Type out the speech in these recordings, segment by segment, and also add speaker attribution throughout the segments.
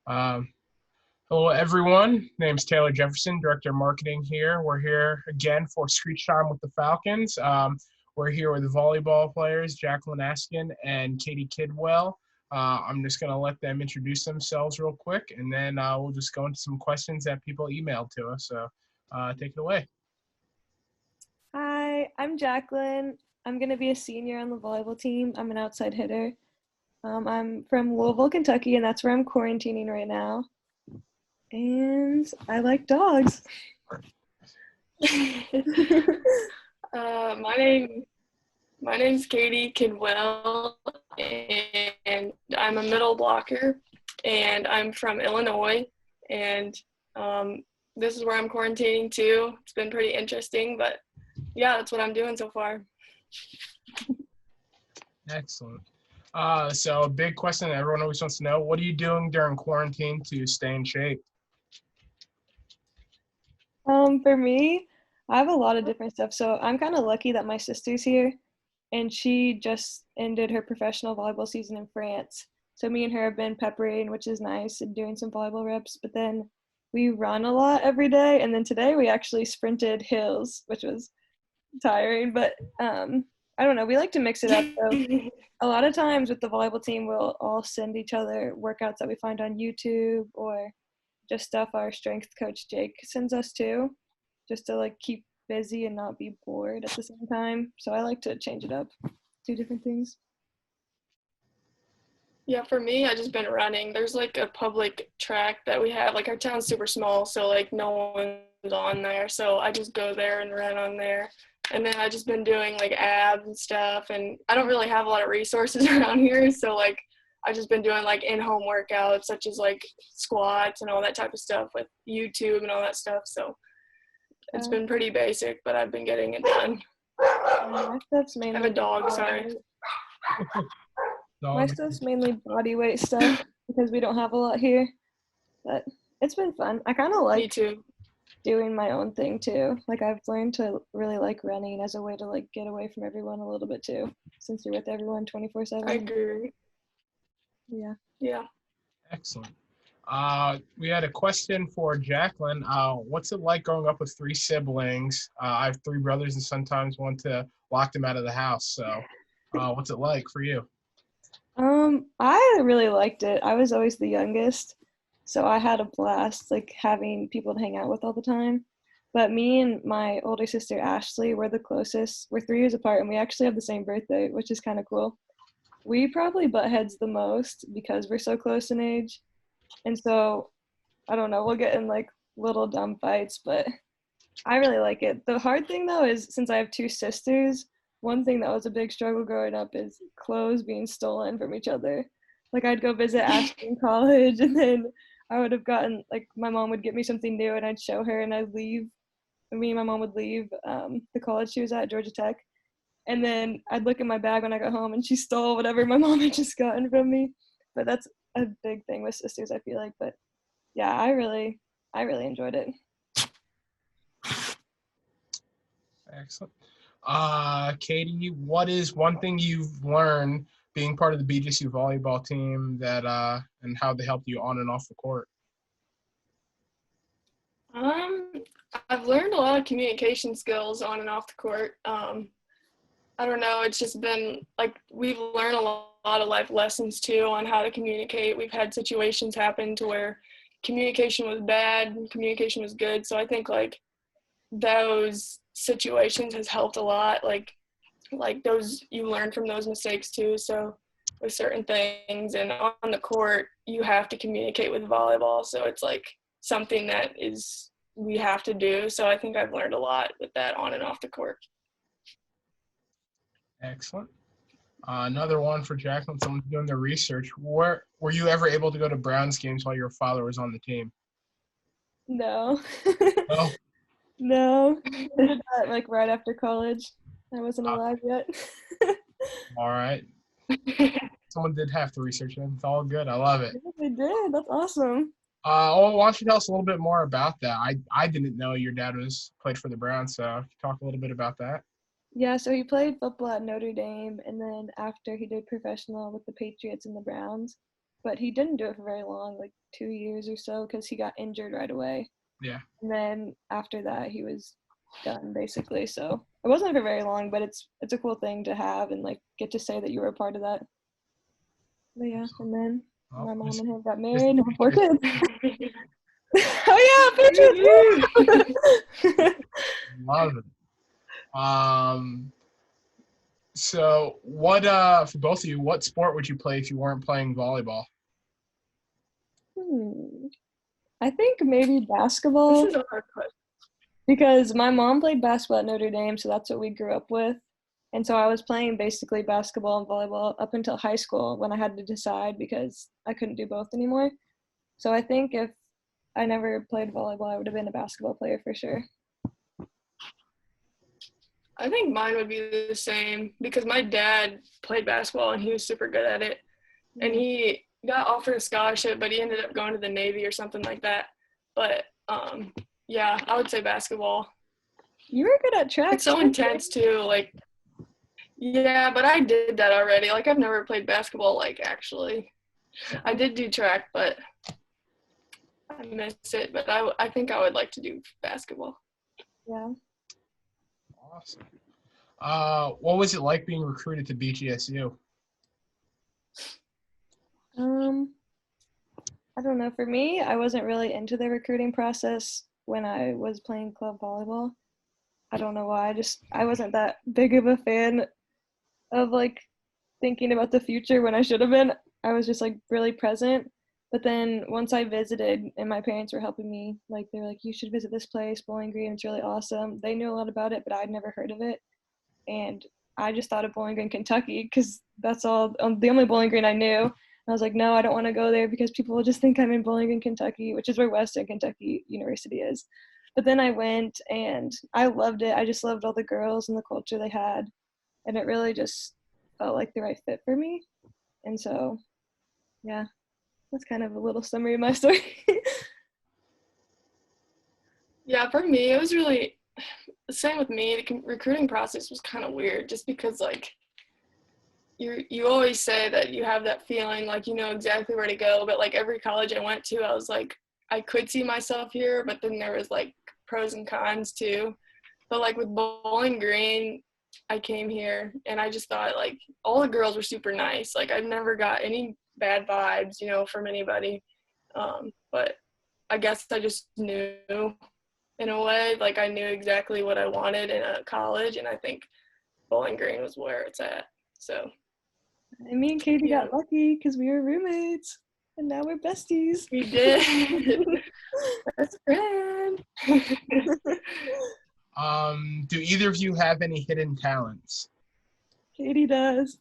Speaker 1: Um, Hello, everyone. Name's Taylor Jefferson, Director of Marketing here. We're here again for Screech Time with the Falcons. We're here with the volleyball players, Jacqueline Askin and Katie Kidwell. I'm just going to let them introduce themselves real quick, and then we'll just go into some questions that people emailed to us. So take it away.
Speaker 2: Hi, I'm Jacqueline. I'm going to be a senior on the volleyball team. I'm an outside hitter. I'm from Louisville, Kentucky, and that's where I'm quarantining right now. And I like dogs.
Speaker 3: Uh, my name my name's Katie Kidwell, and I'm a middle blocker, and I'm from Illinois, and this is where I'm quarantining too. It's been pretty interesting, but yeah, that's what I'm doing so far.
Speaker 1: Excellent. So a big question that everyone always wants to know, what are you doing during quarantine to stay in shape?
Speaker 2: For me, I have a lot of different stuff. So I'm kind of lucky that my sister's here, and she just ended her professional volleyball season in France. So me and her have been peppering, which is nice, and doing some volleyball reps. But then we run a lot every day, and then today we actually sprinted hills, which was tiring. But I don't know. We like to mix it up. So a lot of times with the volleyball team, we'll all send each other workouts that we find on YouTube or just stuff our strength coach Jake sends us too, just to like keep busy and not be bored at the same time. So I like to change it up, do different things.
Speaker 3: Yeah, for me, I just been running. There's like a public track that we have. Like our town's super small, so like no one's on there. So I just go there and run on there. And then I just been doing like abs and stuff. And I don't really have a lot of resources around here, so like I just been doing like in-home workouts such as like squats and all that type of stuff with YouTube and all that stuff. So it's been pretty basic, but I've been getting it done.
Speaker 2: My stuff's
Speaker 3: I have
Speaker 2: mainly
Speaker 3: a dog, sorry.
Speaker 2: my stuff's mainly body weight stuff because we don't have a lot here. But it's been fun. I kind of
Speaker 3: Me
Speaker 2: like
Speaker 3: too.
Speaker 2: doing my own thing too. Like I've learned to really like running as a way to like get away from everyone a little bit too, since you're with everyone 24/7.
Speaker 3: I agree.
Speaker 2: Yeah.
Speaker 3: Yeah.
Speaker 1: Excellent. We had a question for Jacqueline. What's it like growing up with three siblings? I have three brothers and sometimes want to lock them out of the house. So what's it like for you?
Speaker 2: I really liked it. I was always the youngest, so I had a blast like having people to hang out with all the time. But me and my older sister Ashley were the closest. We're 3 years apart, and we actually have the same birthday, which is kind of cool. We probably butt heads the most because we're so close in age, and so I don't know. We'll get in like little dumb fights, but I really like it. The hard thing though is since I have two sisters, one thing that was a big struggle growing up is clothes being stolen from each other. Like I'd go visit Ashley in college and then I would have gotten like my mom would get me something new and I'd show her and I'd leave. Me and my mom would leave the college she was at, Georgia Tech. And then I'd look in my bag when I got home and she stole whatever my mom had just gotten from me. But that's a big thing with sisters, I feel like. But yeah, I really enjoyed it.
Speaker 1: Excellent. Katie, what is one thing you've learned being part of the BGC volleyball team that and how they helped you on and off the court?
Speaker 3: Um, I've learned a lot of communication skills on and off the court. I don't know, it's just been like we've learned a lot of life lessons too on how to communicate. We've had situations happen to where communication was bad and communication was good. So I think like those situations has helped a lot. Like those you learn from those mistakes too. So with certain things and on the court, you have to communicate with volleyball. So it's like something that is we have to do. So I think I've learned a lot with that on and off the court.
Speaker 1: Excellent. Another one for Jacqueline. Someone's doing their research. Were you ever able to go to Browns games while your father was on the team?
Speaker 2: No.
Speaker 1: No.
Speaker 2: No. I did that like right after college. I wasn't alive yet.
Speaker 1: All right. Someone did have to research it. It's all good. I love it.
Speaker 2: Yes, I did. That's awesome.
Speaker 1: Why don't you tell us a little bit more about that? I didn't know your dad was played for the Browns, so talk a little bit about that.
Speaker 2: Yeah, so he played football at Notre Dame, and then after he did professional with the Patriots and the Browns. but he didn't do it for very long, like 2 years or so, because he got injured right away.
Speaker 1: Yeah.
Speaker 2: And then after that, he was done basically. So it wasn't for very long, but it's a cool thing to have and like get to say that you were a part of that. But yeah, and then my mom and him got married and have 4 kids. Oh yeah, Patriots!
Speaker 1: Love it. So what for both of you, what sport would you play if you weren't playing volleyball?
Speaker 2: I think maybe basketball.
Speaker 3: This is a hard question.
Speaker 2: Because my mom played basketball at Notre Dame, so that's what we grew up with. And so I was playing basically basketball and volleyball up until high school when I had to decide because I couldn't do both anymore. So I think if I never played volleyball, I would have been a basketball player for sure.
Speaker 3: I think mine would be the same because my dad played basketball and he was super good at it. And he got offered a scholarship, but he ended up going to the Navy or something like that. But yeah, I would say basketball.
Speaker 2: You were good at track.
Speaker 3: It's so intense too. Like, yeah, but I did that already. Like, I've never played basketball, like, actually. I did do track, but I miss it. But I think I would like to do basketball.
Speaker 2: Yeah.
Speaker 1: Awesome. What was it like being recruited to BGSU?
Speaker 2: I don't know. For me, I wasn't really into the recruiting process when I was playing club volleyball. I don't know why. I wasn't that big of a fan of like thinking about the future when I should have been. I was just like really present. But then once I visited and my parents were helping me, like they were like, you should visit this place, Bowling Green. It's really awesome. They knew a lot about it, but I'd never heard of it. And I just thought of Bowling Green, Kentucky, because that's all the only Bowling Green I knew. I was like, no, I don't want to go there because people will just think I'm in Bowling Green, Kentucky, which is where Western Kentucky University is. But then I went and I loved it. I just loved all the girls and the culture they had. And it really just felt like the right fit for me. And so, yeah, that's kind of a little summary of my story.
Speaker 3: Yeah, for me, it was really the same with me. The recruiting process was kind of weird just because, like, you always say that you have that feeling like you know exactly where to go, but like every college I went to, I was like, I could see myself here, but then there was like pros and cons too. But like with Bowling Green, I came here and I just thought like all the girls were super nice. Like I've never got any bad vibes, you know, from anybody. But I guess I just knew in a way, like I knew exactly what I wanted in a college, and I think Bowling Green was where it's at. So.
Speaker 2: And me and Katie got lucky because we were roommates, and now we're besties.
Speaker 3: We did. Best friend.
Speaker 1: Do either of you have any hidden talents?
Speaker 2: Katie does.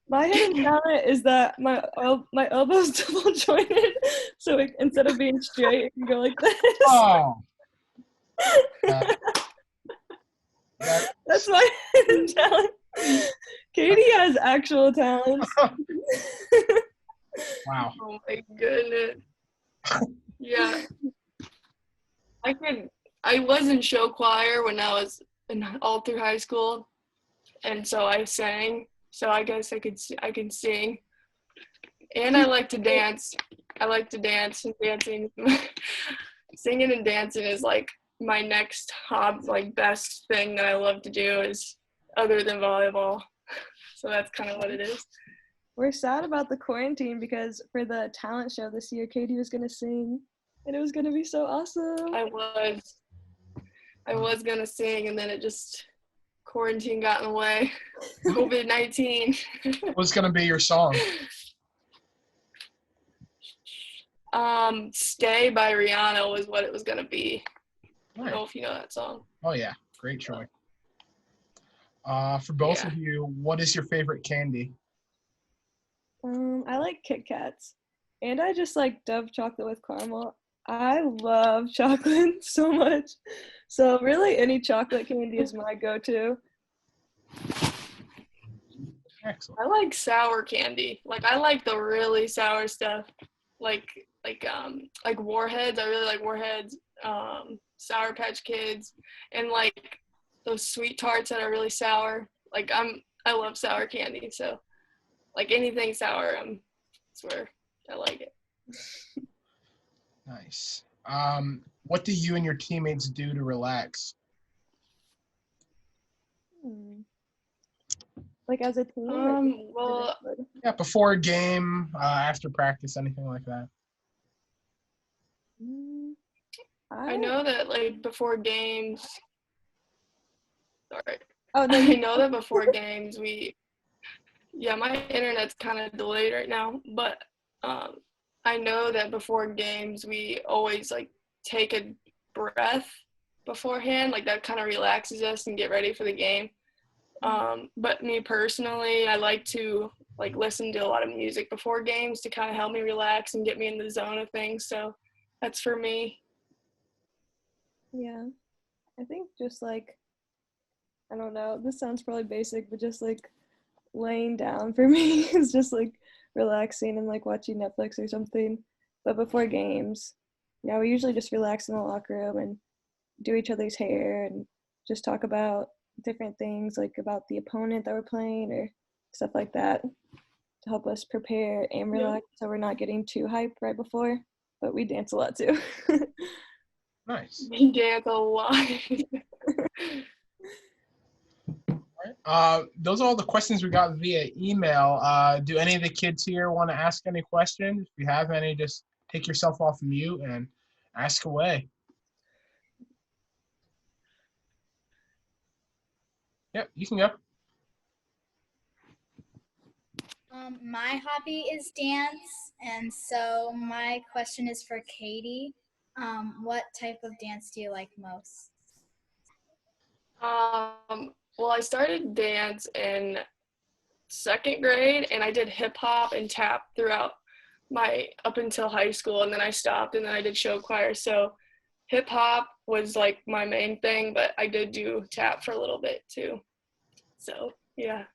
Speaker 2: My hidden talent is that my elbow's double jointed, so instead of being straight, it can go like this.
Speaker 1: Oh.
Speaker 2: That's my hidden talent. Katie has actual talents.
Speaker 1: Wow.
Speaker 3: Oh my goodness. Yeah. I was in show choir when I was all through high school, and so I sang. So I guess I can sing, and I like to dance. I like to dance, and dancing, singing and dancing is like my next hobby, like best thing that I love to do is other than volleyball. So that's kind of what it is.
Speaker 2: We're sad about the quarantine because for the talent show this year, Katie was going to sing, and it was going to be so awesome.
Speaker 3: I was going to sing, and then it just, quarantine got in the way. COVID-19.
Speaker 1: What's going to be your song?
Speaker 3: Stay by Rihanna was what it was going to be.
Speaker 1: Nice.
Speaker 3: I don't know if you know that song.
Speaker 1: Oh, yeah. Great choice. For both of you, what is your favorite candy?
Speaker 2: I like Kit Kats, and I just like Dove chocolate with caramel. I love chocolate so much. So really any chocolate candy is my go-to.
Speaker 1: Excellent.
Speaker 3: I like sour candy. Like I like the really sour stuff. Like Warheads. I really like Warheads. Sour Patch Kids, and like those sweet tarts that are really sour. Like I love sour candy, so like anything sour, That's where I like it.
Speaker 1: Nice. What do you and your teammates do to relax?
Speaker 2: Like as a team?
Speaker 3: Well,
Speaker 1: Yeah, before a game, after practice, anything like that.
Speaker 3: I know that like before games. Sorry.
Speaker 2: Oh, no.
Speaker 3: I know that before games my internet's kind of delayed right now, but I know that before games we always like take a breath beforehand, like that kind of relaxes us and get ready for the game. But me personally, I like to like listen to a lot of music before games to kind of help me relax and get me in the zone of things. So that's for me.
Speaker 2: Yeah, I think just like, I don't know, this sounds probably basic, but just like laying down for me is just like relaxing and like watching Netflix or something. But before games, yeah, we usually just relax in the locker room and do each other's hair and just talk about different things, like about the opponent that we're playing or stuff like that, to help us prepare and relax so we're not getting too hyped right before. But we dance a lot too.
Speaker 1: Nice.
Speaker 3: We dance a lot.
Speaker 1: Those are all the questions we got via email. Do any of the kids here want to ask any questions? If you have any, just take yourself off mute and ask away. Yep, you can go.
Speaker 4: My hobby is dance, and so my question is for Katie. What type of dance do you like most?
Speaker 3: Well, I started dance in 2nd grade, and I did hip hop and tap throughout up until high school, and then I stopped, and then I did show choir. So hip hop was like my main thing, but I did do tap for a little bit too. So yeah.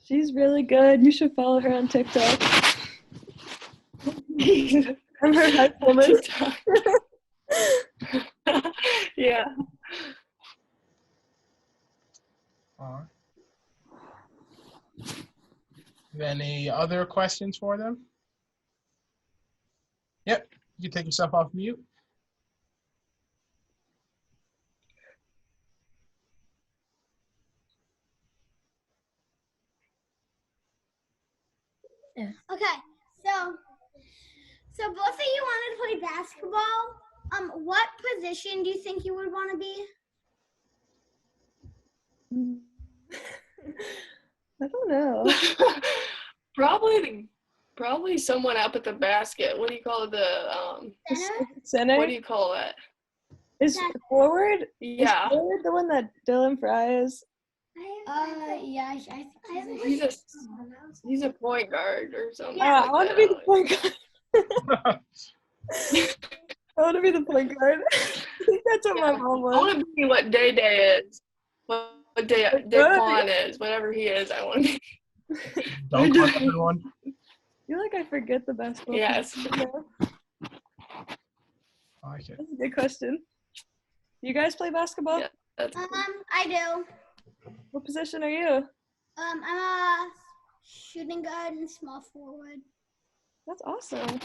Speaker 2: She's really good. You should follow her on TikTok. I'm her hype woman.
Speaker 3: Yeah.
Speaker 1: All right. Any other questions for them? Yep, you can take yourself off mute.
Speaker 5: Okay, so both of you wanted to play basketball. What position do you think you would want to be?
Speaker 2: I don't know.
Speaker 3: Probably someone up at the basket. What do you call it? The
Speaker 2: Center?
Speaker 3: What do you call that?
Speaker 2: Is forward?
Speaker 3: Yeah.
Speaker 2: Is forward the one that Dylan Fry is?
Speaker 5: Yeah, I think
Speaker 3: He's a point guard or something.
Speaker 2: Yeah,
Speaker 3: like
Speaker 2: I want to
Speaker 3: that.
Speaker 2: be the point guard. I want to be the point guard. I think that's what my mom
Speaker 3: I
Speaker 2: was.
Speaker 3: want to be what Day Day is. What Daquan is. Whatever he is, I want to be.
Speaker 1: Dunk on everyone.
Speaker 2: I feel like I forget the basketball.
Speaker 3: Yes.
Speaker 1: I like it.
Speaker 2: That's a good question. You guys play basketball?
Speaker 3: Yeah, that's
Speaker 5: I do.
Speaker 2: What position are you?
Speaker 5: I'm a shooting guard and small forward.
Speaker 2: That's awesome.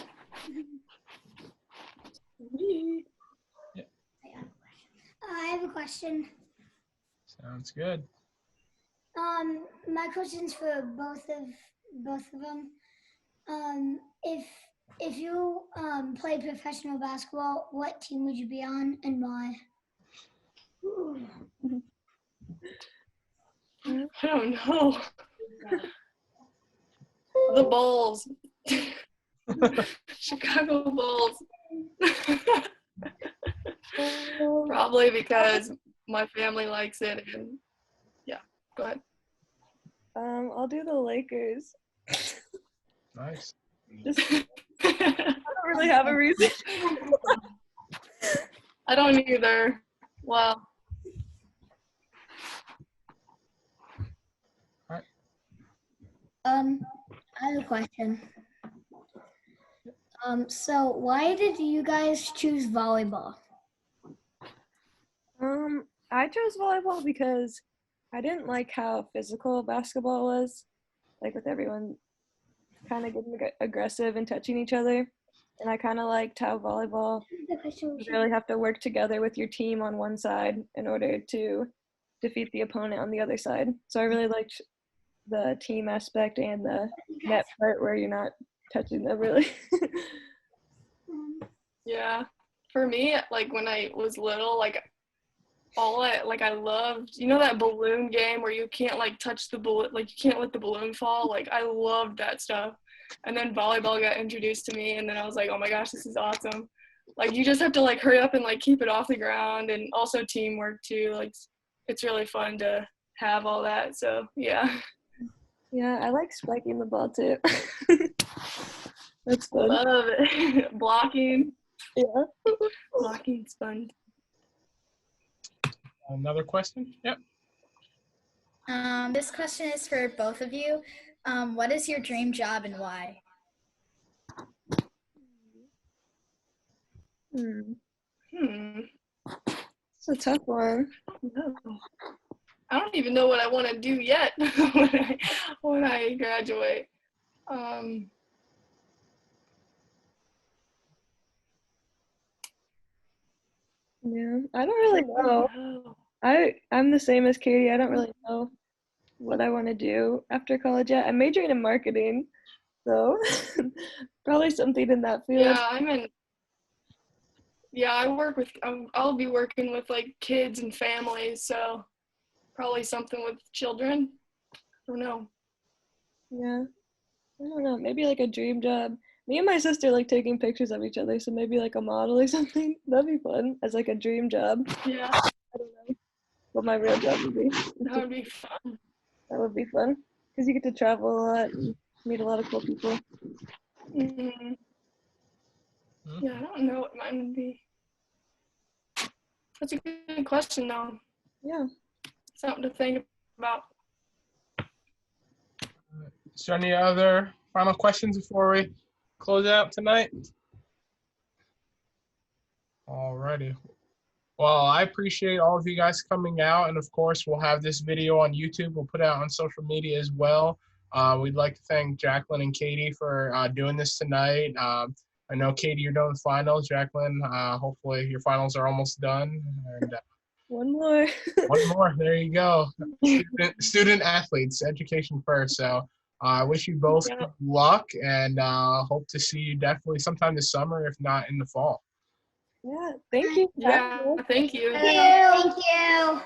Speaker 1: Yeah.
Speaker 5: I have a question.
Speaker 1: Sounds good.
Speaker 5: My question's for both of them. If you played professional basketball, what team would you be on and why?
Speaker 3: I don't know. The Bulls. Chicago Bulls. Probably because my family likes it, and yeah, go ahead.
Speaker 2: I'll do the Lakers.
Speaker 1: Nice.
Speaker 2: I don't really have a reason.
Speaker 3: I don't either. Well.
Speaker 5: I have a question. So why did you guys choose volleyball?
Speaker 2: I chose volleyball because I didn't like how physical basketball was, like with everyone kind of getting aggressive and touching each other. And I kind of liked how volleyball,
Speaker 5: The question
Speaker 2: you really have to work together with your team on one side in order to defeat the opponent on the other side. So I really liked the team aspect and the net part where you're not touching them really.
Speaker 3: Yeah. For me, like when I was little, like I loved, you know, that balloon game where you can't like touch the balloon, like you can't let the balloon fall. Like I loved that stuff. And then volleyball got introduced to me, and then I was like, oh my gosh, this is awesome. Like you just have to like hurry up and like keep it off the ground, and also teamwork too. Like it's really fun to have all that. So yeah.
Speaker 2: Yeah, I like spiking the ball too. That's fun.
Speaker 3: Love it. Blocking.
Speaker 2: Yeah.
Speaker 3: Blocking's fun.
Speaker 1: Another question? Yep.
Speaker 4: This question is for both of you. What is your dream job and why?
Speaker 2: It's a tough one.
Speaker 3: No. I don't even know what I want to do yet when I graduate.
Speaker 2: Yeah, I don't really know. I'm the same as Katie. I don't really know what I want to do after college yet. I'm majoring in marketing, so probably something in that field.
Speaker 3: Yeah, I'll be working with like kids and families, so probably something with children. I don't know.
Speaker 2: Yeah, I don't know. Maybe like a dream job. Me and my sister like taking pictures of each other, so maybe like a model or something. That'd be fun as like a dream job.
Speaker 3: Yeah,
Speaker 2: I don't know what my real job would be.
Speaker 3: that would be fun.
Speaker 2: That would be fun because you get to travel a lot and meet a lot of cool people.
Speaker 3: Mm-hmm. Yeah, I don't know what mine would be. That's a good question, though.
Speaker 2: Yeah.
Speaker 3: Something to think about.
Speaker 1: Is there any other final questions before we close out tonight? Alrighty. Well, I appreciate all of you guys coming out, and of course, we'll have this video on YouTube. We'll put it out on social media as well. We'd like to thank Jacqueline and Katie for doing this tonight. I know, Katie, you're doing finals. Jacqueline, hopefully your finals are almost done. And,
Speaker 2: One more.
Speaker 1: one more. There you go. Student athletes, education first. So I wish you both good luck, and hope to see you definitely sometime this summer, if not in the fall.
Speaker 2: Yeah, thank you.
Speaker 3: Yeah, thank you.
Speaker 5: Thank you.